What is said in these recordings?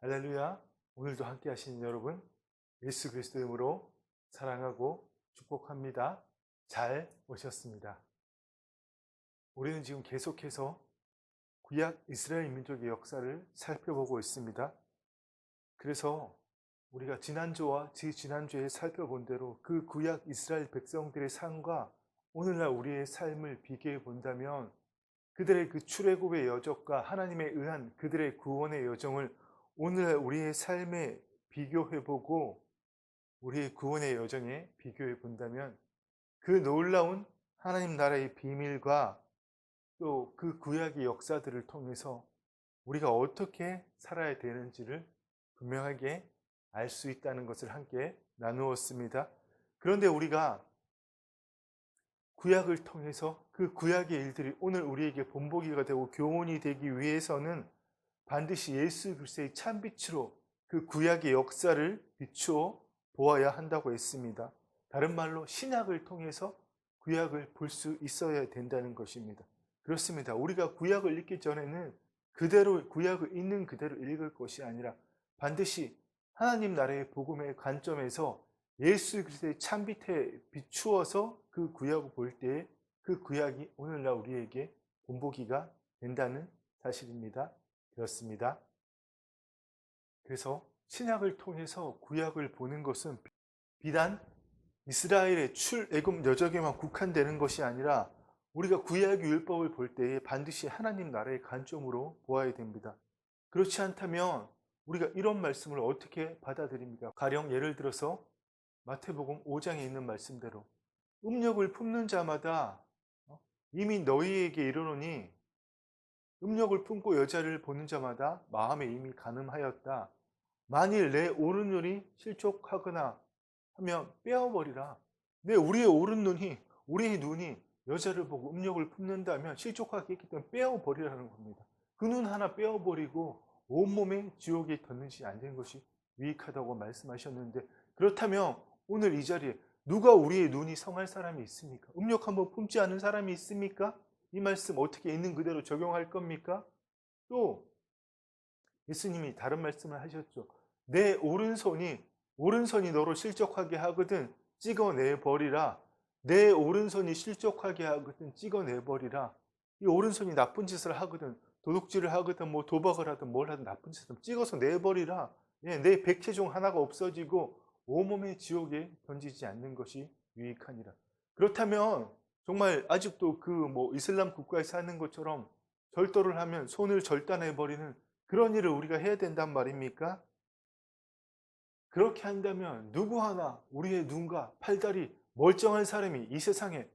할렐루야. 오늘도 함께 하시는 여러분, 예수 그리스도 이름으로 사랑하고 축복합니다. 잘 오셨습니다. 우리는 지금 계속해서 구약 이스라엘 민족의 역사를 살펴보고 있습니다. 그래서 우리가 지난주와 지난주에 살펴본 대로 그 구약 이스라엘 백성들의 삶과 오늘날 우리의 삶을 비교해 본다면 그들의 그 출애굽의 여정과 하나님에 의한 그들의 구원의 여정을 오늘날 우리의 삶에 비교해보고 우리의 구원의 여정에 비교해 본다면 그 놀라운 하나님 나라의 비밀과 또 그 구약의 역사들을 통해서 우리가 어떻게 살아야 되는지를 분명하게 알 수 있다는 것을 함께 나누었습니다. 그런데 우리가 구약을 통해서 그 구약의 일들이 오늘 우리에게 본보기가 되고 교훈이 되기 위해서는 반드시 예수 그리스도의 참빛으로 그 구약의 역사를 비추어 보아야 한다고 했습니다. 다른 말로 신약을 통해서 구약을 볼 수 있어야 된다는 것입니다. 그렇습니다. 우리가 구약을 읽기 전에는 그대로 구약을 있는 그대로 읽을 것이 아니라 반드시 하나님 나라의 복음의 관점에서 예수 그리스도의 참빛에 비추어서 그 구약을 볼 때에 그 구약이 오늘날 우리에게 본보기가 된다는 사실입니다. 그렇습니다. 그래서 신약을 통해서 구약을 보는 것은 비단 이스라엘의 출애굽 여정에만 국한되는 것이 아니라 우리가 구약의 율법을 볼 때에 반드시 하나님 나라의 관점으로 보아야 됩니다. 그렇지 않다면 우리가 이런 말씀을 어떻게 받아들입니까? 가령 예를 들어서 마태복음 5장에 있는 말씀대로 음욕을 품는 자마다 이미 너희에게 이르노니 음욕을 품고 여자를 보는 자마다 마음에 이미 간음하였다. 만일 내 오른눈이 실족하거나 하면 빼어버리라. 우리의 오른눈이 우리의 눈이 여자를 보고 음욕을 품는다면 실족하게 했기 때문에 빼어버리라는 겁니다. 그 눈 하나 빼어버리고 온몸에 지옥에 던지지 않는 것이 유익하다고 말씀하셨는데, 그렇다면 오늘 이 자리에 누가 우리의 눈이 성할 사람이 있습니까? 음욕 한번 품지 않은 사람이 있습니까? 이 말씀 어떻게 있는 그대로 적용할 겁니까? 또 예수님이 다른 말씀을 하셨죠. 내 오른손이 너로 실족하게 하거든 찍어내버리라. 내 오른손이 실족하게 하거든 찍어내버리라. 이 오른손이 나쁜 짓을 하거든, 도둑질을 하거든 뭐 도박을 하든 뭘 하든 나쁜 짓을 하든 찍어서 내버리라. 내 백체 중 하나가 없어지고 온몸의 지옥에 던지지 않는 것이 유익하니라. 그렇다면 정말 아직도 그 이슬람 국가에서 하는 것처럼 절도를 하면 손을 절단해버리는 그런 일을 우리가 해야 된단 말입니까? 그렇게 한다면 누구 하나 우리의 눈과 팔다리 멀쩡한 사람이 이 세상에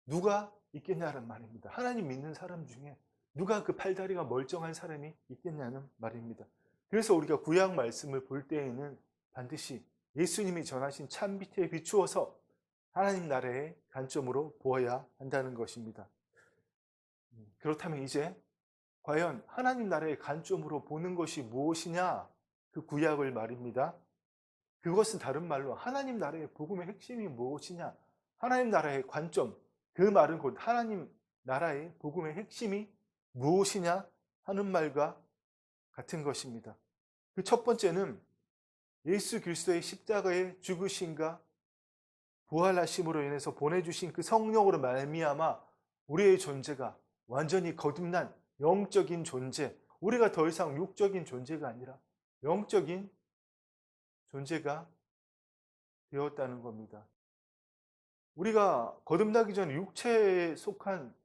누가 있겠냐는 말입니다. 하나님 믿는 사람 중에 누가 그 팔다리가 멀쩡한 사람이 있겠냐는 말입니다. 그래서 우리가 구약 말씀을 볼 때에는 반드시 예수님이 전하신 참빛에 비추어서 하나님 나라의 관점으로 보아야 한다는 것입니다. 그렇다면 이제 과연 하나님 나라의 관점으로 보는 것이 무엇이냐? 그 구약을 말입니다. 그것은 다른 말로 하나님 나라의 복음의 핵심이 무엇이냐? 하나님 나라의 관점, 그 말은 곧 하나님 나라의 복음의 핵심이 무엇이냐 하는 말과 같은 것입니다. 그 첫 번째는 예수 그리스도의 십자가의 죽으심과 부활하심으로 인해서 보내주신 그 성령으로 말미암아 우리의 존재가 완전히 거듭난 영적인 존재, 우리가 더 이상 육적인 존재가 아니라 영적인 존재가 되었다는 겁니다. 우리가 거듭나기 전에 육체에 속한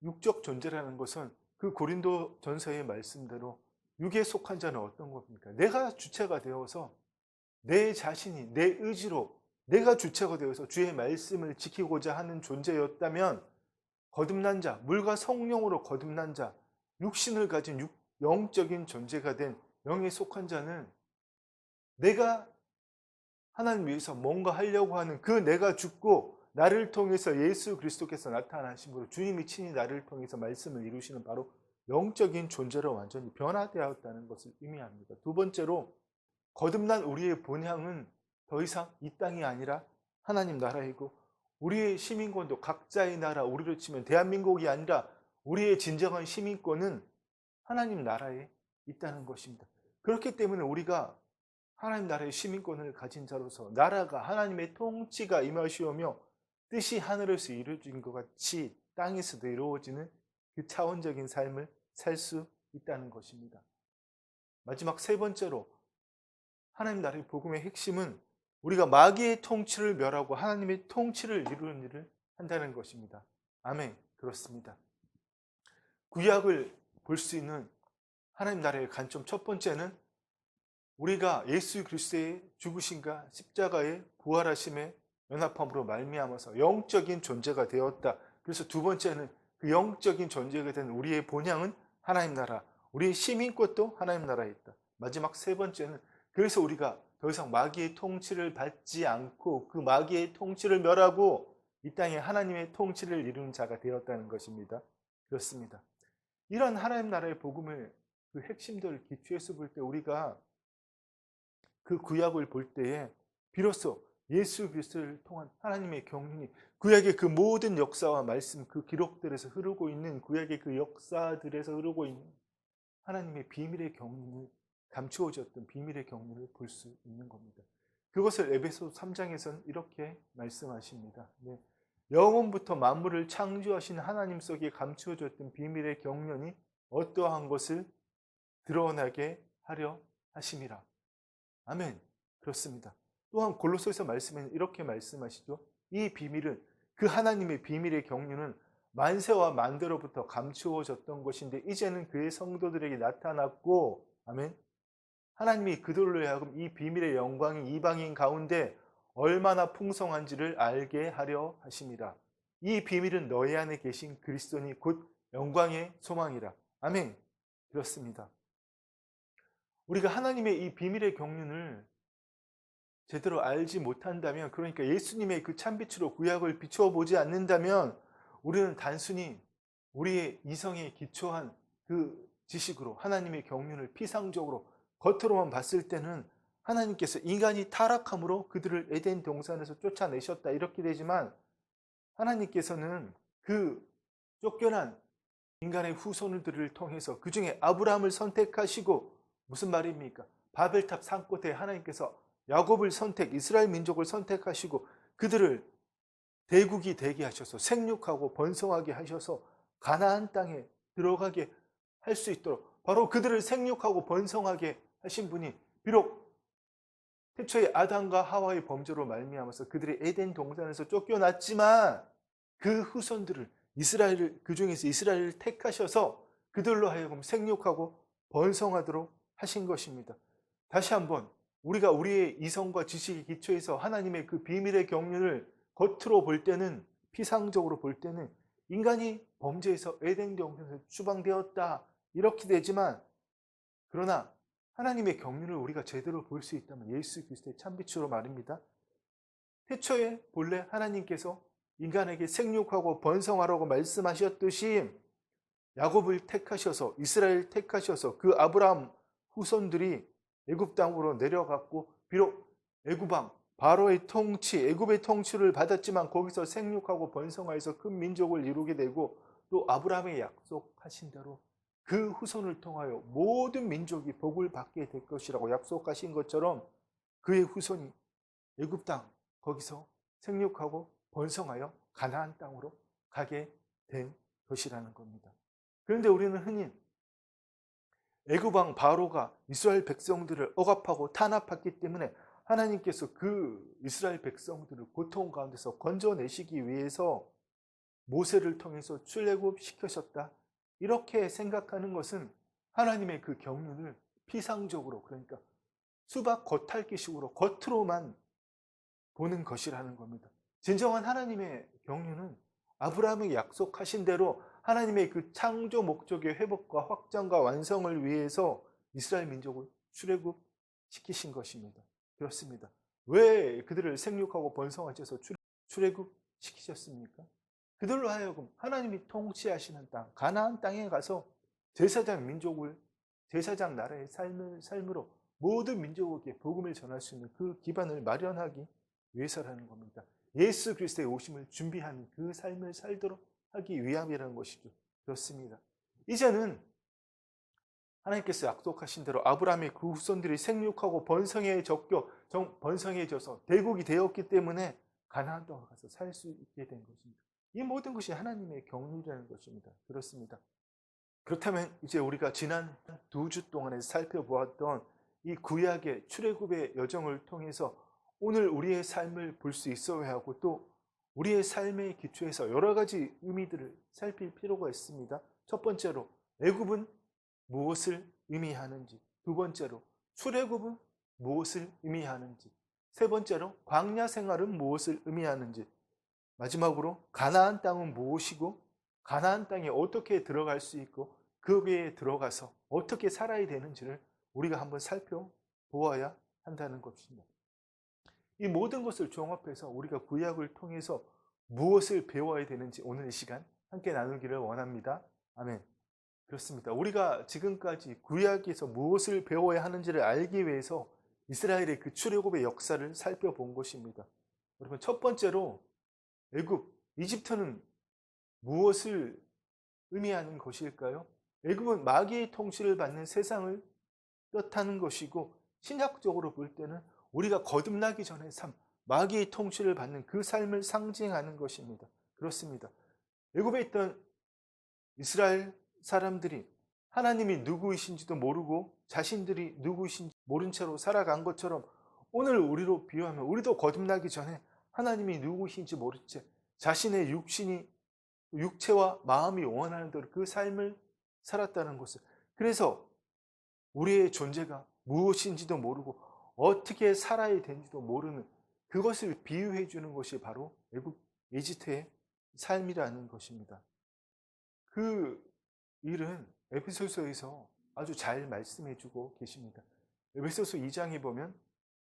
육적 존재라는 것은 그 고린도 전서의 말씀대로 육에 속한 자는 어떤 겁니까? 내가 주체가 되어서 내 자신이 내 의지로 내가 주체가 되어서 주의 말씀을 지키고자 하는 존재였다면 거듭난 자, 물과 성령으로 거듭난 자, 육신을 가진 영적인 존재가 된 영에 속한 자는 내가 하나님 위해서 뭔가 하려고 하는 그 내가 죽고 나를 통해서 예수 그리스도께서 나타나심으로 주님이 친히 나를 통해서 말씀을 이루시는 바로 영적인 존재로 완전히 변화되었다는 것을 의미합니다. 두 번째로 거듭난 우리의 본향은 더 이상 이 땅이 아니라 하나님 나라이고 우리의 시민권도 각자의 나라, 우리로 치면 대한민국이 아니라 우리의 진정한 시민권은 하나님 나라에 있다는 것입니다. 그렇기 때문에 우리가 하나님 나라의 시민권을 가진 자로서 나라가 하나님의 통치가 임하시오며 뜻이 하늘에서 이루어진 것 같이 땅에서도 이루어지는 그 차원적인 삶을 살 수 있다는 것입니다. 마지막 세 번째로 하나님 나라의 복음의 핵심은 우리가 마귀의 통치를 멸하고 하나님의 통치를 이루는 일을 한다는 것입니다. 아멘. 그렇습니다. 구약을 볼 수 있는 하나님 나라의 관점 첫 번째는 우리가 예수 그리스도의 죽으심과 십자가의 부활하심의 연합함으로 말미암아서 영적인 존재가 되었다. 그래서 두 번째는 그 영적인 존재가 된 우리의 본향은 하나님 나라, 우리의 시민권도 하나님 나라에 있다. 마지막 세 번째는 그래서 우리가 더 이상 마귀의 통치를 받지 않고 그 마귀의 통치를 멸하고 이 땅에 하나님의 통치를 이루는 자가 되었다는 것입니다. 그렇습니다. 이런 하나님 나라의 복음을 그 핵심들을 기초해서 볼 때 우리가 그 구약을 볼 때에 비로소 예수 그리스도를 통한 하나님의 경륜이 구약의 그 모든 역사와 말씀 그 기록들에서 흐르고 있는 구약의 그 역사들에서 흐르고 있는 하나님의 비밀의 경륜을 감추어졌던 비밀의 경륜을 볼 수 있는 겁니다. 그것을 에베소 3장에서는 이렇게 말씀하십니다. 네. 영원부터 만물을 창조하신 하나님 속에 감추어졌던 비밀의 경륜이 어떠한 것을 드러나게 하려 하심이라. 아멘. 그렇습니다. 또한 골로새서 말씀에는 이렇게 말씀하시죠. 이 비밀은 그 하나님의 비밀의 경륜은 만세와 만대로부터 감추어졌던 것인데 이제는 그의 성도들에게 나타났고 아멘. 하나님이 그들로 하여금 이 비밀의 영광이 이방인 가운데 얼마나 풍성한지를 알게 하려 하심이라. 이 비밀은 너희 안에 계신 그리스도니 곧 영광의 소망이라. 아멘. 그렇습니다. 우리가 하나님의 이 비밀의 경륜을 제대로 알지 못한다면, 그러니까 예수님의 그 참빛으로 구약을 비추어 보지 않는다면 우리는 단순히 우리의 이성에 기초한 그 지식으로 하나님의 경륜을 피상적으로 겉으로만 봤을 때는 하나님께서 인간이 타락함으로 그들을 에덴 동산에서 쫓아내셨다 이렇게 되지만, 하나님께서는 그 쫓겨난 인간의 후손들을 통해서 그 중에 아브라함을 선택하시고, 무슨 말입니까? 바벨탑 산끝에 하나님께서 야곱을 이스라엘 민족을 선택하시고 그들을 대국이 되게 하셔서 생육하고 번성하게 하셔서 가나안 땅에 들어가게 할 수 있도록, 바로 그들을 생육하고 번성하게 하신 분이 비록 태초에 아담과 하와의 범죄로 말미암아서 그들이 에덴 동산에서 쫓겨났지만 그 후손들을 그 중에서 이스라엘을 택하셔서 그들로 하여금 생육하고 번성하도록 하신 것입니다. 다시 한번 우리가 우리의 이성과 지식의 기초에서 하나님의 그 비밀의 경륜을 겉으로 볼 때는, 피상적으로 볼 때는 인간이 범죄에서 에덴 동산에서 추방되었다 이렇게 되지만, 그러나 하나님의 경륜을 우리가 제대로 볼 수 있다면 예수 그리스도의 참빛으로 말입니다. 태초에 본래 하나님께서 인간에게 생육하고 번성하라고 말씀하셨듯이 야곱을 택하셔서 이스라엘 택하셔서 그 아브라함 후손들이 애굽 땅으로 내려갔고, 비록 애굽 왕 바로의 통치, 애굽의 통치를 받았지만 거기서 생육하고 번성하여서 큰 민족을 이루게 되고, 또 아브라함의 약속하신 대로 그 후손을 통하여 모든 민족이 복을 받게 될 것이라고 약속하신 것처럼 그의 후손이 애굽 땅 거기서 생육하고 번성하여 가나안 땅으로 가게 된 것이라는 겁니다. 그런데 우리는 흔히 애굽 왕 바로가 이스라엘 백성들을 억압하고 탄압했기 때문에 하나님께서 그 이스라엘 백성들을 고통 가운데서 건져내시기 위해서 모세를 통해서 출애굽시키셨다 이렇게 생각하는 것은 하나님의 그 경륜을 피상적으로, 그러니까 수박 겉핥기식으로 겉으로만 보는 것이라는 겁니다. 진정한 하나님의 경륜은 아브라함이 약속하신 대로 하나님의 그 창조 목적의 회복과 확장과 완성을 위해서 이스라엘 민족을 출애굽시키신 것입니다. 그렇습니다. 왜 그들을 생육하고 번성하셔서 출애굽시키셨습니까? 그들로 하여금 하나님이 통치하시는 땅, 가나안 땅에 가서 제사장 민족을, 제사장 나라의 삶으로 모든 민족에게 복음을 전할 수 있는 그 기반을 마련하기 위해서라는 겁니다. 예수 그리스도의 오심을 준비하는 그 삶을 살도록 하기 위함이라는 것이죠. 그렇습니다. 이제는 하나님께서 약속하신 대로 아브라함의 그 후손들이 생육하고 번성해져서 대국이 되었기 때문에 가나안 땅에 가서 살 수 있게 된 것입니다. 이 모든 것이 하나님의 경륜이라는 것입니다. 그렇습니다. 그렇다면 이제 우리가 지난 2주 동안에 살펴보았던 이 구약의 출애굽의 여정을 통해서 오늘 우리의 삶을 볼 수 있어야 하고 또 우리의 삶의 기초에서 여러 가지 의미들을 살필 필요가 있습니다. 첫 번째로 애굽은 무엇을 의미하는지, 두 번째로 출애굽은 무엇을 의미하는지, 세 번째로 광야 생활은 무엇을 의미하는지, 마지막으로 가나안 땅은 무엇이고 가나안 땅에 어떻게 들어갈 수 있고 거기에 들어가서 어떻게 살아야 되는지를 우리가 한번 살펴보아야 한다는 것입니다. 이 모든 것을 종합해서 우리가 구약을 통해서 무엇을 배워야 되는지 오늘 이 시간 함께 나누기를 원합니다. 아멘. 그렇습니다. 우리가 지금까지 구약에서 무엇을 배워야 하는지를 알기 위해서 이스라엘의 그 출애굽의 역사를 살펴본 것입니다. 여러분, 첫 번째로 애굽, 이집트는 무엇을 의미하는 것일까요? 애굽은 마귀의 통치를 받는 세상을 뜻하는 것이고 신약적으로 볼 때는 우리가 거듭나기 전의 삶, 마귀의 통치를 받는 그 삶을 상징하는 것입니다. 그렇습니다. 애굽에 있던 이스라엘 사람들이 하나님이 누구이신지도 모르고 자신들이 누구이신지 모른 채로 살아간 것처럼 오늘 우리로 비유하면 우리도 거듭나기 전에 하나님이 누구이신지 모른 채 자신의 육체와 마음이 원하는 대로 그 삶을 살았다는 것을, 그래서 우리의 존재가 무엇인지도 모르고 어떻게 살아야 되는지도 모르는 그것을 비유해 주는 것이 바로 애굽 이집트의 삶이라는 것입니다. 그 일은 에베소서에서 아주 잘 말씀해 주고 계십니다. 에베소서 2장에 보면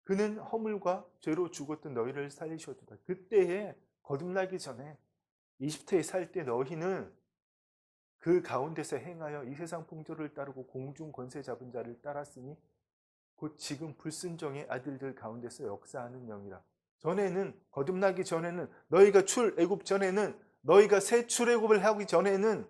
그는 허물과 죄로 죽었던 너희를 살리셨도다. 그때에 거듭나기 전에 이집트에 살 때 너희는 그 가운데서 행하여 이 세상 풍조를 따르고 공중 권세 잡은 자를 따랐으니 곧 지금 불순종의 아들들 가운데서 역사하는 영이라. 전에는, 거듭나기 전에는, 너희가 출애굽 전에는, 너희가 새 출애굽을 하기 전에는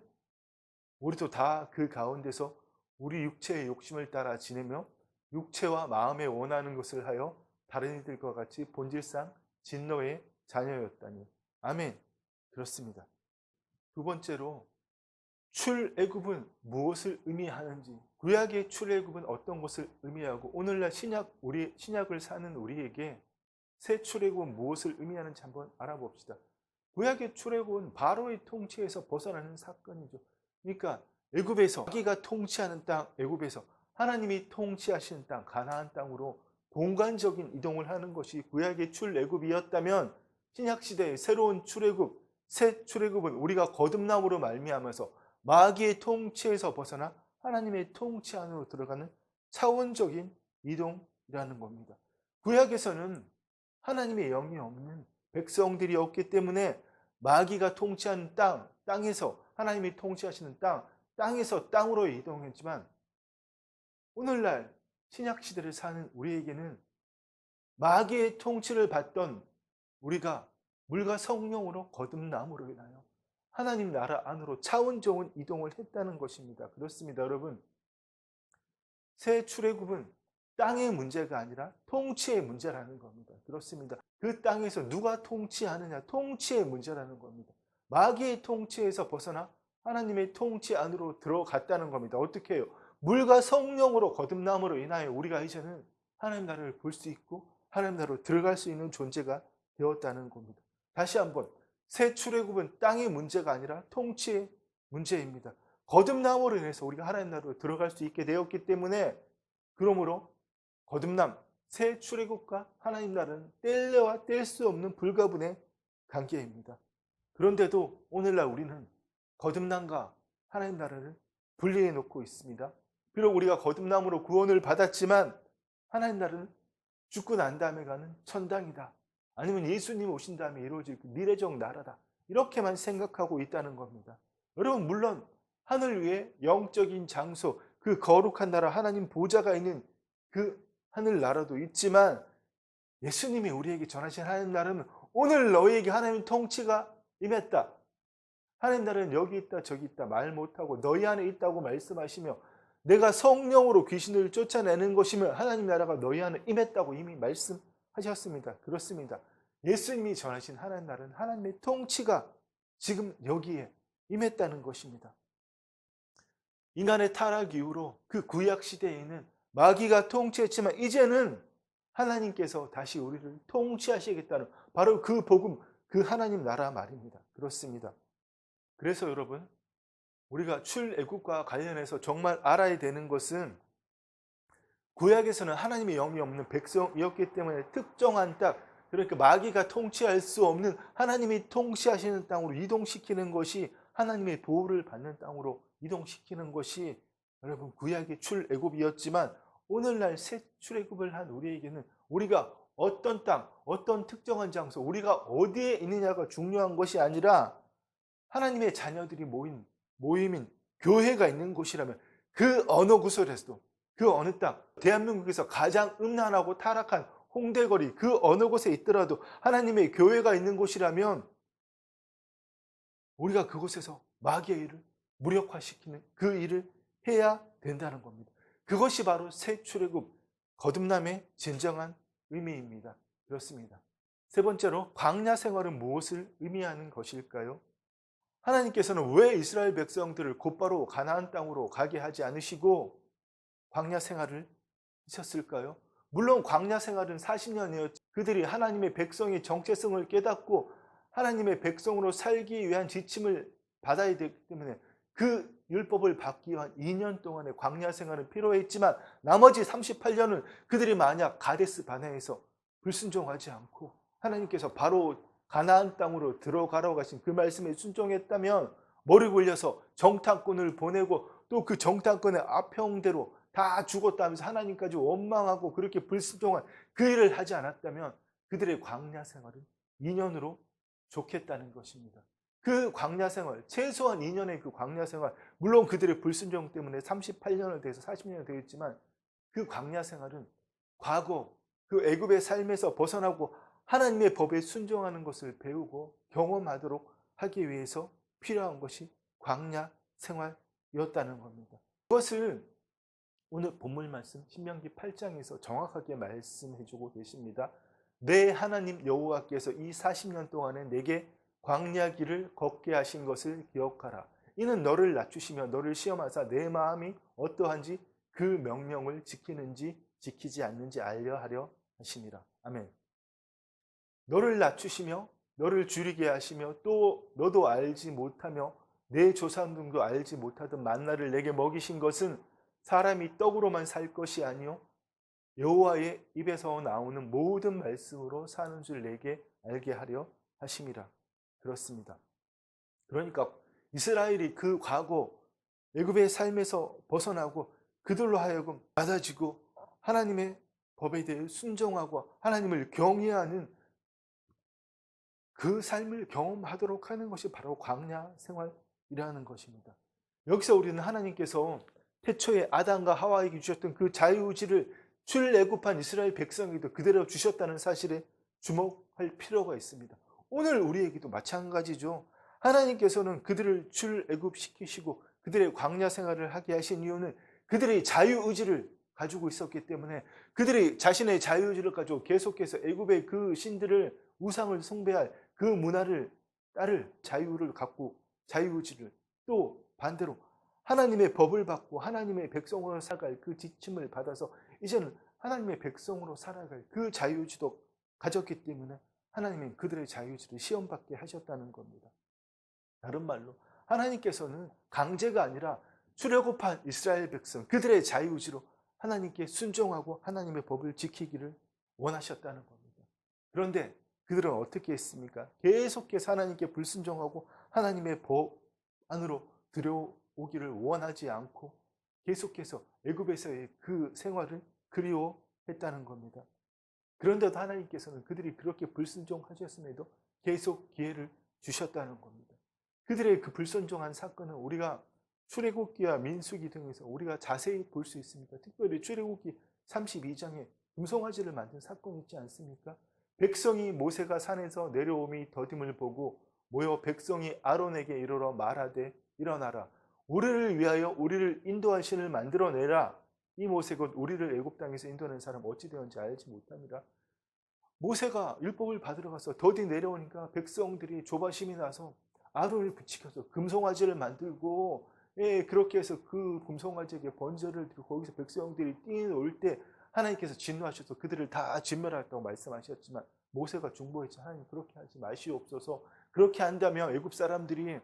우리도 다 그 가운데서 우리 육체의 욕심을 따라 지내며 육체와 마음에 원하는 것을 하여 다른 이들과 같이 본질상 진노의 자녀였다니. 아멘. 그렇습니다. 두 번째로 출애굽은 무엇을 의미하는지, 구약의 출애굽은 어떤 것을 의미하고 오늘날 신약을 사는 우리에게 새 출애굽은 무엇을 의미하는지 한번 알아봅시다. 구약의 출애굽은 바로의 통치에서 벗어나는 사건이죠. 그러니까 애굽에서 마귀가 통치하는 땅, 애굽에서 하나님이 통치하시는 땅, 가나안 땅으로 공간적인 이동을 하는 것이 구약의 출애굽이었다면 신약시대의 새로운 출애굽, 새 출애굽은 우리가 거듭남으로 말미암아서 마귀의 통치에서 벗어나 하나님의 통치 안으로 들어가는 차원적인 이동이라는 겁니다. 구약에서는 하나님의 영이 없는 백성들이었기 때문에 마귀가 통치하는 땅에서 하나님이 통치하시는 땅에서 땅으로 이동했지만 오늘날 신약시대를 사는 우리에게는 마귀의 통치를 받던 우리가 물과 성령으로 거듭남으로 인하여 하나님 나라 안으로 차원적인 이동을 했다는 것입니다. 그렇습니다, 여러분. 새 출애굽은 땅의 문제가 아니라 통치의 문제라는 겁니다. 그렇습니다. 그 땅에서 누가 통치하느냐, 통치의 문제라는 겁니다. 마귀의 통치에서 벗어나 하나님의 통치 안으로 들어갔다는 겁니다. 어떻게 해요? 물과 성령으로 거듭남으로 인하여 우리가 이제는 하나님 나라를 볼 수 있고 하나님 나라로 들어갈 수 있는 존재가 되었다는 겁니다. 다시 한번, 새 출애굽은 땅의 문제가 아니라 통치의 문제입니다. 거듭남으로 인해서 우리가 하나님 나라로 들어갈 수 있게 되었기 때문에, 그러므로 거듭남, 새 출애굽과 하나님 나라는 뗄래야 뗄 수 없는 불가분의 관계입니다. 그런데도 오늘날 우리는 거듭남과 하나님 나라를 분리해 놓고 있습니다. 비록 우리가 거듭남으로 구원을 받았지만 하나님 나라는 죽고 난 다음에 가는 천당이다, 아니면 예수님 오신 다음에 이루어질 그 미래적 나라다, 이렇게만 생각하고 있다는 겁니다. 여러분, 물론 하늘 위에 영적인 장소, 그 거룩한 나라, 하나님 보좌가 있는 그 하늘 나라도 있지만 예수님이 우리에게 전하신 하나님 나라는 오늘 너희에게 하나님 통치가 임했다, 하나님 나라는 여기 있다 저기 있다 말 못하고 너희 안에 있다고 말씀하시며 내가 성령으로 귀신을 쫓아내는 것이면 하나님 나라가 너희 안에 임했다고 이미 말씀하셨습니다. 그렇습니다. 예수님이 전하신 하나님 나라는 하나님의 통치가 지금 여기에 임했다는 것입니다. 인간의 타락 이후로 그 구약 시대에는 마귀가 통치했지만 이제는 하나님께서 다시 우리를 통치하시겠다는 바로 그 복음, 그 하나님 나라 말입니다. 그렇습니다. 그래서 여러분, 우리가 출애굽과 관련해서 정말 알아야 되는 것은 구약에서는 하나님의 영이 없는 백성이었기 때문에 특정한 땅, 그러니까 마귀가 통치할 수 없는 하나님이 통치하시는 땅으로 이동시키는 것이 하나님의 보호를 받는 땅으로 이동시키는 것이 여러분 구약의 출애굽이었지만 오늘날 새 출애굽을 한 우리에게는 우리가 어떤 땅, 어떤 특정한 장소, 우리가 어디에 있느냐가 중요한 것이 아니라 하나님의 자녀들이 모임인 교회가 있는 곳이라면 그 어느 구설에서도 그 어느 땅, 대한민국에서 가장 음란하고 타락한 홍대거리 그 어느 곳에 있더라도 하나님의 교회가 있는 곳이라면 우리가 그곳에서 마귀의 일을 무력화시키는 그 일을 해야 된다는 겁니다. 그것이 바로 새 출애굽 거듭남의 진정한 의미입니다. 그렇습니다. 세 번째로 광야 생활은 무엇을 의미하는 것일까요? 하나님께서는 왜 이스라엘 백성들을 곧바로 가나안 땅으로 가게 하지 않으시고 광야 생활을 하셨을까요? 물론 광야 생활은 40년이었죠. 그들이 하나님의 백성의 정체성을 깨닫고 하나님의 백성으로 살기 위한 지침을 받아야 되기 때문에 그 율법을 받기 위한 2년 동안의 광야 생활은 필요했지만 나머지 38년은 그들이 만약 가데스 바네에서 불순종하지 않고 하나님께서 바로 가나안 땅으로 들어가라고 하신 그 말씀에 순종했다면 머리 굴려서 정탐꾼을 보내고 또 그 정탐꾼의 압형대로 다 죽었다면서 하나님까지 원망하고 그렇게 불순종한 그 일을 하지 않았다면 그들의 광야 생활은 2년으로 좋겠다는 것입니다. 그 광야 생활, 최소한 2년의 그 광야 생활, 물론 그들의 불순종 때문에 38년을 돼서 40년이 되었지만 그 광야 생활은 과거 그 애굽의 삶에서 벗어나고 하나님의 법에 순종하는 것을 배우고 경험하도록 하기 위해서 필요한 것이 광야 생활이었다는 겁니다. 그것을 오늘 본문 말씀 신명기 8장에서 정확하게 말씀해주고 계십니다. 내 하나님 여호와께서 이 40년 동안에 내게 광야 길을 걷게 하신 것을 기억하라. 이는 너를 낮추시며 너를 시험하사 내 마음이 어떠한지 그 명령을 지키는지 지키지 않는지 알려 하려 하심이라. 아멘. 너를 낮추시며 너를 줄이게 하시며 또 너도 알지 못하며 내 조상들도 알지 못하던 만나를 내게 먹이신 것은 사람이 떡으로만 살 것이 아니요 여호와의 입에서 나오는 모든 말씀으로 사는 줄 내게 알게 하려 하심이라. 그렇습니다. 그러니까 이스라엘이 그 과거 애굽의 삶에서 벗어나고 그들로 하여금 받아지고 하나님의 법에 대해 순종하고 하나님을 경외하는 그 삶을 경험하도록 하는 것이 바로 광야 생활이라는 것입니다. 여기서 우리는 하나님께서 태초에 아담과 하와에게 주셨던 그 자유의지를 출애굽한 이스라엘 백성에게도 그대로 주셨다는 사실에 주목할 필요가 있습니다. 오늘 우리에게도 마찬가지죠. 하나님께서는 그들을 출애굽시키시고 그들의 광야 생활을 하게 하신 이유는 그들의 자유의지를 가지고 있었기 때문에 그들이 자신의 자유의지를 가지고 계속해서 애굽의 그 신들을 우상을 숭배할 그 문화를 따를 자유를 갖고 자유의지를 또 반대로 하나님의 법을 받고 하나님의 백성으로 살아갈 그 지침을 받아서 이제는 하나님의 백성으로 살아갈 그 자유의지도 가졌기 때문에 하나님은 그들의 자유의지를 시험받게 하셨다는 겁니다. 다른 말로 하나님께서는 강제가 아니라 출애굽한 이스라엘 백성 그들의 자유의지로 하나님께 순종하고 하나님의 법을 지키기를 원하셨다는 겁니다. 그런데 그들은 어떻게 했습니까? 계속해서 하나님께 불순종하고 하나님의 법 안으로 들여오기를 원하지 않고 계속해서 애굽에서의 그 생활을 그리워했다는 겁니다. 그런데도 하나님께서는 그들이 그렇게 불순종하셨음에도 계속 기회를 주셨다는 겁니다. 그들의 그 불순종한 사건은 우리가 출애굽기와 민수기 등에서 우리가 자세히 볼 수 있습니다. 특별히 출애굽기 32장에 금송아지를 만든 사건이 있지 않습니까? 백성이 모세가 산에서 내려옴이 더딤을 보고 모여 백성이 아론에게 이르러 말하되 일어나라 우리를 위하여 우리를 인도할 신을 만들어내라. 이 모세 곧 우리를 애굽 땅에서 인도하는 사람 어찌 되었는지 알지 못합니다. 모세가 율법을 받으러 가서 더디 내려오니까 백성들이 조바심이 나서 아론을 부추겨서 금송아지를 만들고, 그렇게 해서 그 금송아지에게 번제를 드리고 거기서 백성들이 뛰어올 때 하나님께서 진노하셔서 그들을 다 진멸하겠다고 말씀하셨지만 모세가 중보했죠. 하나님 그렇게 하지 마시옵소서. 그렇게 한다면 애굽 사람들이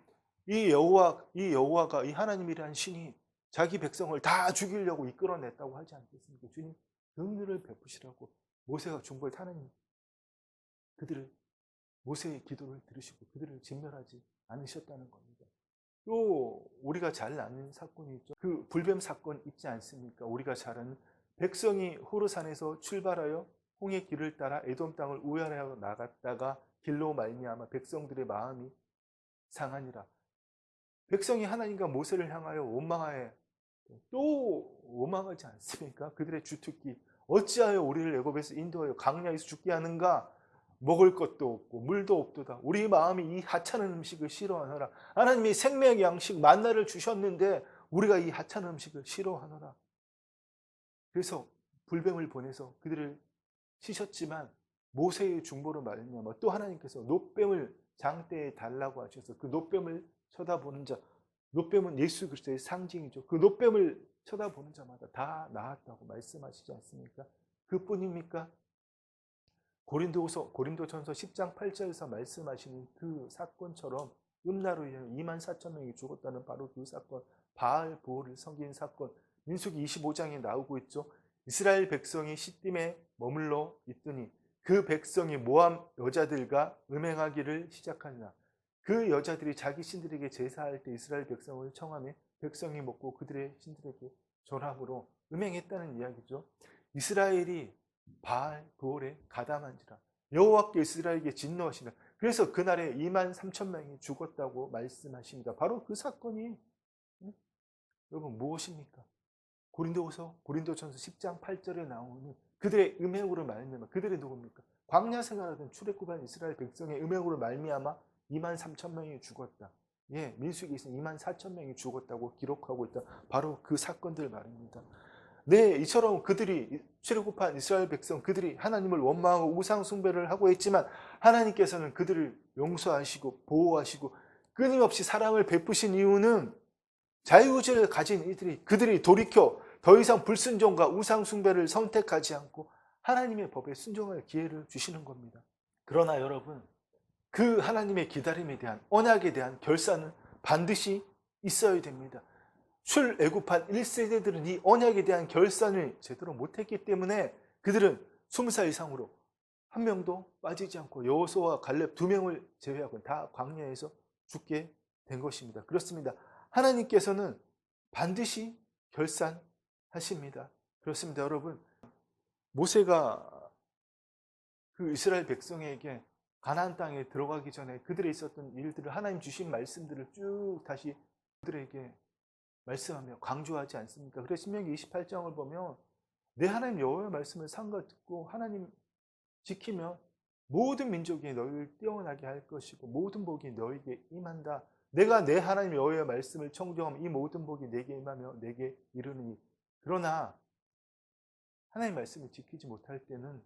이 여호와가 이 하나님이라는 신이 자기 백성을 다 죽이려고 이끌어냈다고 하지 않겠습니까? 주님 긍휼을 베푸시라고 모세가 중보할 하나님 그들을 모세의 기도를 들으시고 그들을 진멸하지 않으셨다는 겁니다. 또 우리가 잘 아는 사건이 있죠. 그 불뱀 사건 있지 않습니까? 우리가 잘 아는 백성이 호르산에서 출발하여 홍해 길을 따라 에돔 땅을 우회하여 나갔다가 길로 말미암아 백성들의 마음이 상하니라. 백성이 하나님과 모세를 향하여 원망하여 또 원망하지 않습니까? 그들의 주특기 어찌하여 우리를 애굽에서 인도하여 광야에서 죽게 하는가? 먹을 것도 없고 물도 없도다. 우리 마음이 이 하찮은 음식을 싫어하노라. 하나님이 생명의 양식 만나를 주셨는데 우리가 이 하찮은 음식을 싫어하노라. 그래서 불뱀을 보내서 그들을 치셨지만 모세의 중보로 말미암아 또 하나님께서 놋뱀을 장대에 달라고 하셔서 그 놋뱀을 쳐다보는 자, 놋뱀은 예수 그리스도의 상징이죠. 그 놋뱀을 쳐다보는 자마다 다 나았다고 말씀하시지 않습니까? 그뿐입니까? 고린도전서 10장 8절에서 말씀하시는 그 사건처럼 음나로 인해 24,000명이 죽었다는 바로 그 사건, 바알 부호를 섬긴 사건, 민수기 25장에 나오고 있죠. 이스라엘 백성이 시딤에 머물러 있더니 그 백성이 모압 여자들과 음행하기를 시작하니라. 그 여자들이 자기 신들에게 제사할 때 이스라엘 백성을 청하며 백성이 먹고 그들의 신들에게 절함으로 음행했다는 이야기죠. 이스라엘이 바알 부올에 가담한지라 여호와께 이스라엘에게 진노하시니라. 그래서 그날에 23,000명이 죽었다고 말씀하십니다. 바로 그 사건이 여러분 무엇입니까? 고린도전서 10장 8절에 나오는 그들의 음행으로 말미암아 그들이 누굽니까? 광야 생활하던 출애굽한 이스라엘 백성의 음행으로 말미암아 23,000명이 죽었다. 민수기에 24,000명이 죽었다고 기록하고 있다. 바로 그 사건들 말입니다. 이처럼 그들이 출애굽한 이스라엘 백성 그들이 하나님을 원망하고 우상 숭배를 하고 했지만 하나님께서는 그들을 용서하시고 보호하시고 끊임없이 사랑을 베푸신 이유는 자유의지를 가진 그들이 돌이켜 더 이상 불순종과 우상 숭배를 선택하지 않고 하나님의 법에 순종할 기회를 주시는 겁니다. 그러나 여러분 그 하나님의 기다림에 대한 언약에 대한 결산은 반드시 있어야 됩니다. 출애굽한 1세대들은 이 언약에 대한 결산을 제대로 못했기 때문에 그들은 20살 이상으로 한 명도 빠지지 않고 여호수아와 갈렙 2명을 제외하고 다 광야에서 죽게 된 것입니다. 그렇습니다. 하나님께서는 반드시 결산하십니다. 그렇습니다. 여러분 모세가 그 이스라엘 백성에게 가나안 땅에 들어가기 전에 그들에 있었던 일들을 하나님 주신 말씀들을 쭉 다시 그들에게 말씀하며 강조하지 않습니까? 그래서 신명기 28장을 보면 내 하나님 여호와의 말씀을 삼가 듣고 하나님 지키면 모든 민족이 너희를 뛰어나게 할 것이고 모든 복이 너희에게 임한다. 내가 내 하나님 여호와의 말씀을 청종하면 이 모든 복이 내게 임하며 내게 이르느니. 그러나 하나님 말씀을 지키지 못할 때는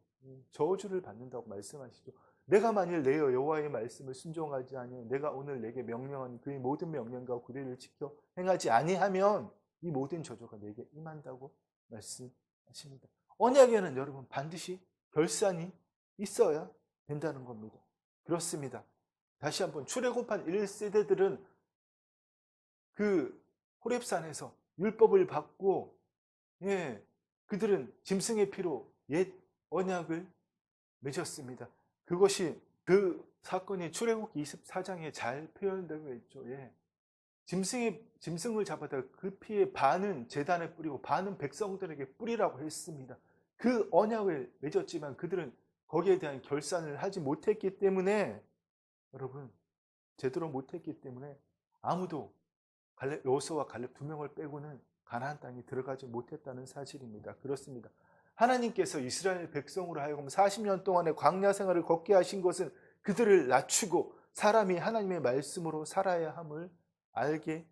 저주를 받는다고 말씀하시죠. 내가 만일 내 여호와의 말씀을 순종하지 아니하면 내가 오늘 내게 명령한 그의 모든 명령과 규례를 지켜 행하지 아니하면 이 모든 저주가 내게 임한다고 말씀하십니다. 언약에는 여러분 반드시 결산이 있어야 된다는 겁니다. 그렇습니다. 다시 한번 출애굽한 1세대들은 그 호렙산에서 율법을 받고 그들은 짐승의 피로 옛 언약을 맺었습니다. 그것이 그 사건이 출애굽기 24장에 잘 표현되고 있죠. 짐승을 잡아다 그 피의 반은 제단에 뿌리고 반은 백성들에게 뿌리라고 했습니다. 그 언약을 맺었지만 그들은 거기에 대한 결산을 하지 못했기 때문에 여러분 제대로 못했기 때문에 아무도 여호수아와 갈렙 2명을 빼고는 가나안 땅에 들어가지 못했다는 사실입니다. 그렇습니다. 하나님께서 이스라엘 백성으로 하여금 40년 동안의 광야 생활을 걷게 하신 것은 그들을 낮추고 사람이 하나님의 말씀으로 살아야 함을 알게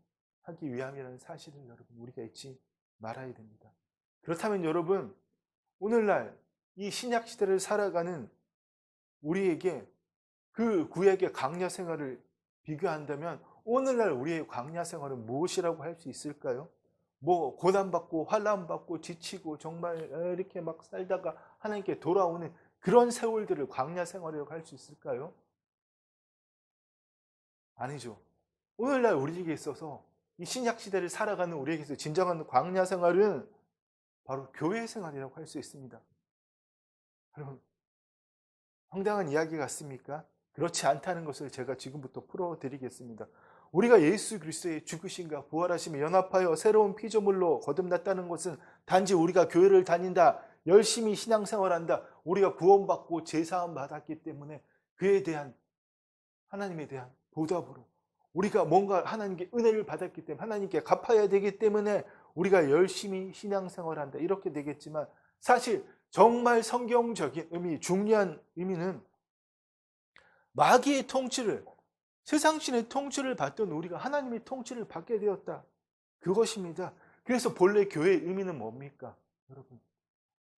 하기 위함이라는 사실을 여러분 우리가 잊지 말아야 됩니다. 그렇다면 여러분 오늘날 이 신약 시대를 살아가는 우리에게 그 구약의 광야 생활을 비교한다면 오늘날 우리의 광야 생활은 무엇이라고 할 수 있을까요? 뭐 고난받고 환난받고 지치고 정말 이렇게 막 살다가 하나님께 돌아오는 그런 세월들을 광야 생활이라고 할 수 있을까요? 아니죠. 오늘날 우리에게 있어서 이 신약 시대를 살아가는 우리에게 서 진정한 광야 생활은 바로 교회 생활이라고 할 수 있습니다. 여러분 황당한 이야기 같습니까? 그렇지 않다는 것을 제가 지금부터 풀어드리겠습니다. 우리가 예수 그리스도의 죽으심과 부활하심에 연합하여 새로운 피조물로 거듭났다는 것은 단지 우리가 교회를 다닌다, 열심히 신앙생활한다, 우리가 구원받고 제사함 받았기 때문에 그에 대한 하나님에 대한 보답으로 우리가 뭔가 하나님께 은혜를 받았기 때문에 하나님께 갚아야 되기 때문에 우리가 열심히 신앙생활한다 이렇게 되겠지만 사실 정말 성경적인 의미, 중요한 의미는 마귀의 통치를, 세상신의 통치를 받던 우리가 하나님의 통치를 받게 되었다. 그것입니다. 그래서 본래 교회의 의미는 뭡니까? 여러분,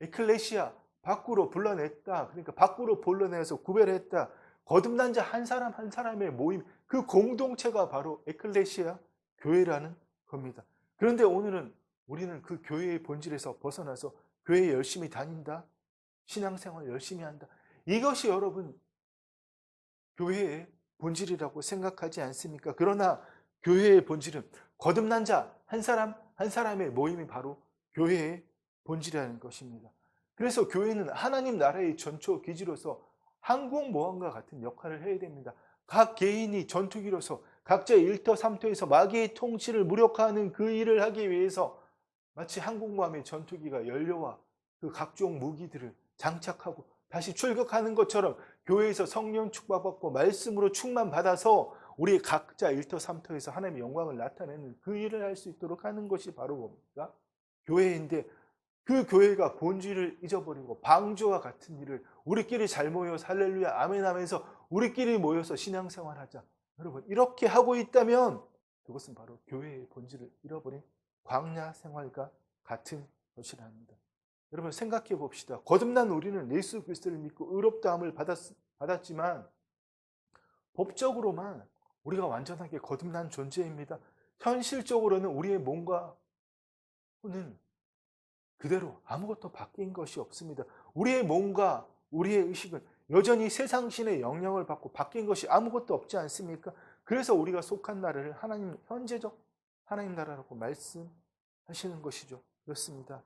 에클레시아, 밖으로 불러냈다. 그러니까 밖으로 불러내서 구별했다. 거듭난 자 한 사람 한 사람의 모임, 그 공동체가 바로 에클레시아, 교회라는 겁니다. 그런데 오늘은 우리는 그 교회의 본질에서 벗어나서 교회에 열심히 다닌다. 신앙생활 열심히 한다. 이것이 여러분 교회의 본질이라고 생각하지 않습니까? 그러나 교회의 본질은 거듭난 자 한 사람 한 사람의 모임이 바로 교회의 본질이라는 것입니다. 그래서 교회는 하나님 나라의 전초 기지로서 항공모함과 같은 역할을 해야 됩니다. 각 개인이 전투기로서 각자의 일터삼터에서 마귀의 통치를 무력화하는 그 일을 하기 위해서 마치 항공모함의 전투기가 연료와 그 각종 무기들을 장착하고 다시 출격하는 것처럼 교회에서 성령 축복받고 말씀으로 충만받아서 우리 각자 일터삼터에서 하나님의 영광을 나타내는 그 일을 할 수 있도록 하는 것이 바로 뭡니까? 교회인데 그 교회가 본질을 잊어버리고 방주와 같은 일을 우리끼리 잘 모여서 할렐루야 아멘 하면서 우리끼리 모여서 신앙생활하자. 여러분 이렇게 하고 있다면 그것은 바로 교회의 본질을 잃어버린 광야 생활과 같은 것이랍니다. 여러분 생각해 봅시다. 거듭난 우리는 예수 그리스도를 믿고 의롭다함을 받았지만 법적으로만 우리가 완전하게 거듭난 존재입니다. 현실적으로는 우리의 몸과 혼은 그대로 아무것도 바뀐 것이 없습니다. 우리의 몸과 우리의 의식은 여전히 세상신의 영향을 받고 바뀐 것이 아무것도 없지 않습니까? 그래서 우리가 속한 나라를 하나님 현재적 하나님 나라라고 말씀하시는 것이죠. 그렇습니다.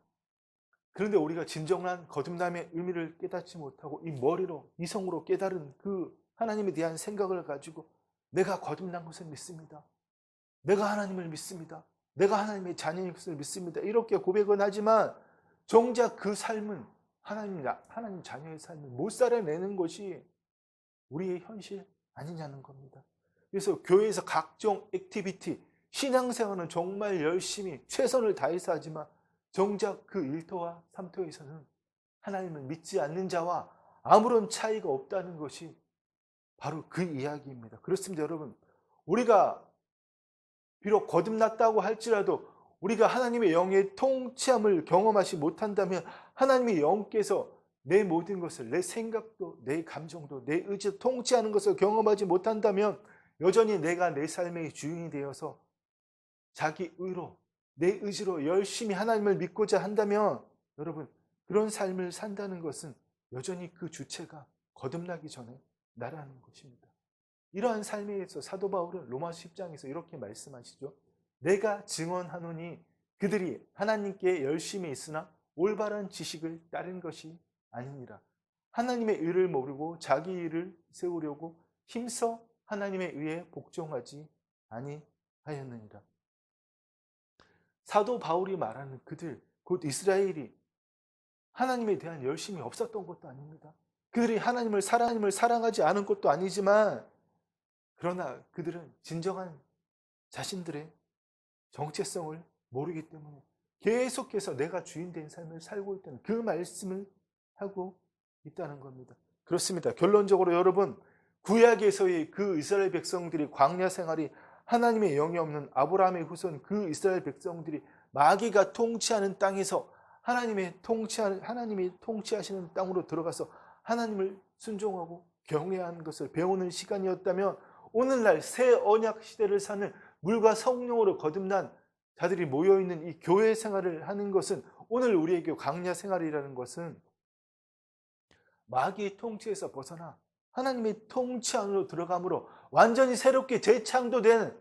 그런데 우리가 진정한 거듭남의 의미를 깨닫지 못하고 이 머리로 이성으로 깨달은 그 하나님에 대한 생각을 가지고 내가 거듭난 것을 믿습니다. 내가 하나님을 믿습니다. 내가 하나님의 자녀인 것을 믿습니다. 이렇게 고백은 하지만 정작 그 삶은 하나님 자녀의 삶을 못 살아내는 것이 우리의 현실 아니냐는 겁니다. 그래서 교회에서 각종 액티비티, 신앙생활은 정말 열심히 최선을 다해서 하지만 정작 그 일터와 삼터에서는 하나님을 믿지 않는 자와 아무런 차이가 없다는 것이 바로 그 이야기입니다. 그렇습니다, 여러분. 우리가 비록 거듭났다고 할지라도 우리가 하나님의 영의 통치함을 경험하지 못한다면 하나님의 영께서 내 모든 것을, 내 생각도, 내 감정도, 내 의지도 통치하는 것을 경험하지 못한다면 여전히 내가 내 삶의 주인이 되어서 자기 의로, 내 의지로 열심히 하나님을 믿고자 한다면 여러분 그런 삶을 산다는 것은 여전히 그 주체가 거듭나기 전에 나라는 것입니다. 이러한 삶에서 사도 바울은 로마서 10장에서 이렇게 말씀하시죠. 내가 증언하노니 그들이 하나님께 열심히 있으나 올바른 지식을 따른 것이 아니니라. 하나님의 의를 모르고 자기 일을 세우려고 힘써 하나님의 의에 복종하지 아니하였느니라. 사도 바울이 말하는 그들, 곧 이스라엘이 하나님에 대한 열심이 없었던 것도 아닙니다. 그들이 하나님을 사랑하지 않은 것도 아니지만 그러나 그들은 진정한 자신들의 정체성을 모르기 때문에 계속해서 내가 주인 된 삶을 살고 있다는 그 말씀을 하고 있다는 겁니다. 그렇습니다. 결론적으로 여러분 구약에서의 그 이스라엘 백성들이 광야 생활이 하나님의 영이 없는 아브라함의 후손 그 이스라엘 백성들이 마귀가 통치하는 땅에서 하나님이 통치하시는 땅으로 들어가서 하나님을 순종하고 경외하는 것을 배우는 시간이었다면, 오늘날 새 언약 시대를 사는 물과 성령으로 거듭난 자들이 모여있는 이 교회 생활을 하는 것은, 오늘 우리에게 광야 생활이라는 것은 마귀의 통치에서 벗어나 하나님의 통치 안으로 들어감으로 완전히 새롭게 재창조된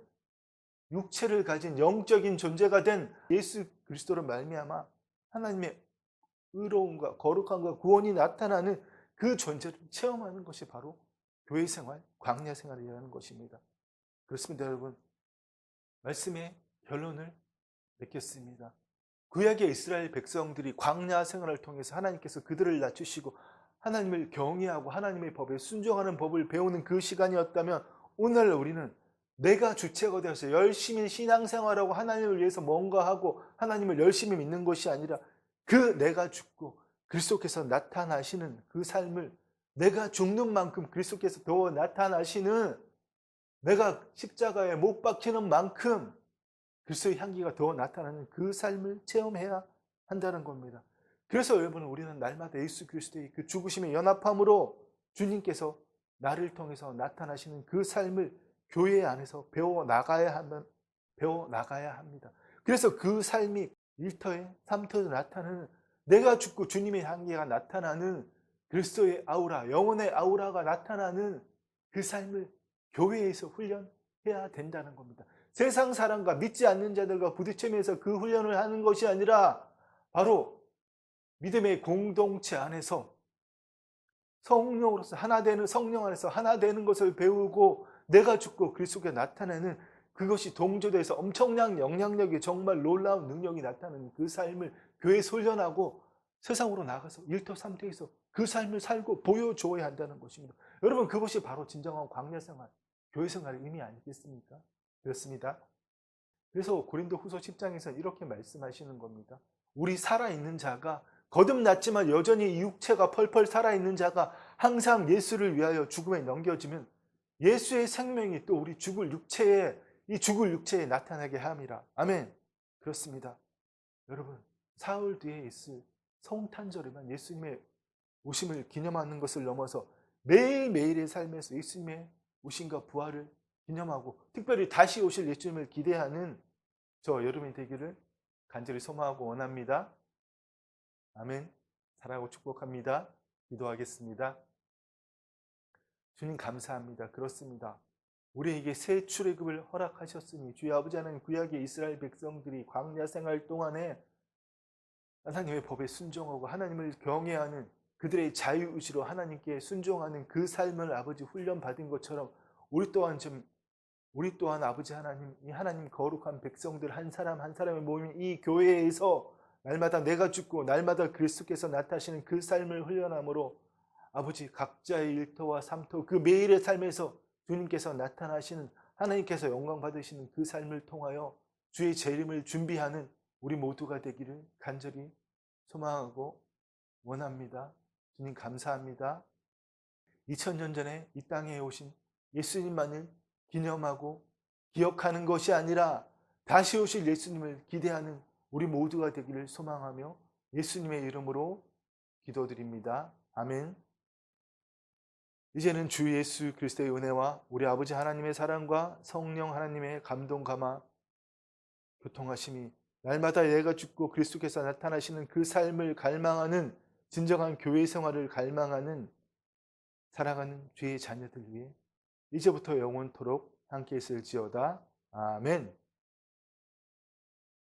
육체를 가진 영적인 존재가 된 예수 그리스도로 말미암아 하나님의 의로움과 거룩함과 구원이 나타나는 그 존재를 체험하는 것이 바로 교회 생활, 광야 생활이라는 것입니다. 그렇습니다, 여러분. 말씀의 결론을 맺겠습니다. 구약의 이스라엘 백성들이 광야 생활을 통해서 하나님께서 그들을 낮추시고 하나님을 경외하고 하나님의 법에 순종하는 법을 배우는 그 시간이었다면, 오늘 우리는 내가 주체가 되어서 열심히 신앙생활하고 하나님을 위해서 뭔가 하고 하나님을 열심히 믿는 것이 아니라, 그 내가 죽고 그리스도께서 나타나시는 그 삶을, 내가 죽는 만큼 그리스도께서 더 나타나시는, 내가 십자가에 못 박히는 만큼 그리스도의 향기가 더 나타나는 그 삶을 체험해야 한다는 겁니다. 그래서 여러분, 우리는 날마다 예수 그리스도의 그 죽으심의 연합함으로 주님께서 나를 통해서 나타나시는 그 삶을 교회 안에서 배워나가야 합니다. 그래서 그 삶이 1터에 3터에 나타나는, 내가 죽고 주님의 향기가 나타나는 그리스도의 아우라, 영혼의 아우라가 나타나는 그 삶을 교회에서 훈련해야 된다는 겁니다. 세상 사람과 믿지 않는 자들과 부딪히면서 그 훈련을 하는 것이 아니라, 바로 믿음의 공동체 안에서 성령으로서 하나 되는, 성령 안에서 하나 되는 것을 배우고 내가 죽고 그리스도가 나타내는, 그것이 동조돼서 엄청난 영향력이, 정말 놀라운 능력이 나타나는 그 삶을 교회에서 훈련하고 세상으로 나가서 1터 3터에서 그 삶을 살고 보여줘야 한다는 것입니다. 여러분, 그것이 바로 진정한 광야 생활, 교회 생활의 의미 아니겠습니까? 그렇습니다. 그래서 고린도 후서 10장에서 이렇게 말씀하시는 겁니다. 우리 살아있는 자가, 거듭났지만 여전히 이 육체가 펄펄 살아있는 자가 항상 예수를 위하여 죽음에 넘겨지면 예수의 생명이 또 우리 죽을 육체에 나타나게 함이라. 아멘. 그렇습니다. 여러분, 사흘 뒤에 있을 성탄절에만 예수님의 오심을 기념하는 것을 넘어서 매일매일의 삶에서 예수님의 오심과 부활을 기념하고, 특별히 다시 오실 예수님을 기대하는 저 여러분이 되기를 간절히 소망하고 원합니다. 아멘. 사랑하고 축복합니다. 기도하겠습니다. 주님 감사합니다. 그렇습니다. 우리에게 새 출애굽을 허락하셨으니, 주의 아버지 하나님, 구약의 이스라엘 백성들이 광야 생활 동안에 하나님의 법에 순종하고 하나님을 경외하는, 그들의 자유의지로 하나님께 순종하는 그 삶을 아버지 훈련받은 것처럼, 우리 또한 아버지 하나님, 이 하나님 거룩한 백성들 한 사람 한 사람의 모임, 이 교회에서 날마다 내가 죽고 날마다 그리스도께서 나타나시는 그 삶을 훈련함으로 아버지, 각자의 1터와 3터 그 매일의 삶에서 주님께서 나타나시는, 하나님께서 영광 받으시는 그 삶을 통하여 주의 재림을 준비하는 우리 모두가 되기를 간절히 소망하고 원합니다. 주님 감사합니다. 2000년 전에 이 땅에 오신 예수님만을 기념하고 기억하는 것이 아니라 다시 오실 예수님을 기대하는 우리 모두가 되기를 소망하며 예수님의 이름으로 기도드립니다. 아멘. 이제는 주 예수 그리스도의 은혜와 우리 아버지 하나님의 사랑과 성령 하나님의 감동 감화 교통하심이, 날마다 내가 죽고 그리스도께서 나타나시는 그 삶을 갈망하는, 진정한 교회 생활을 갈망하는 사랑하는 주의 자녀들 위해 이제부터 영원토록 함께 있을지어다. 아멘.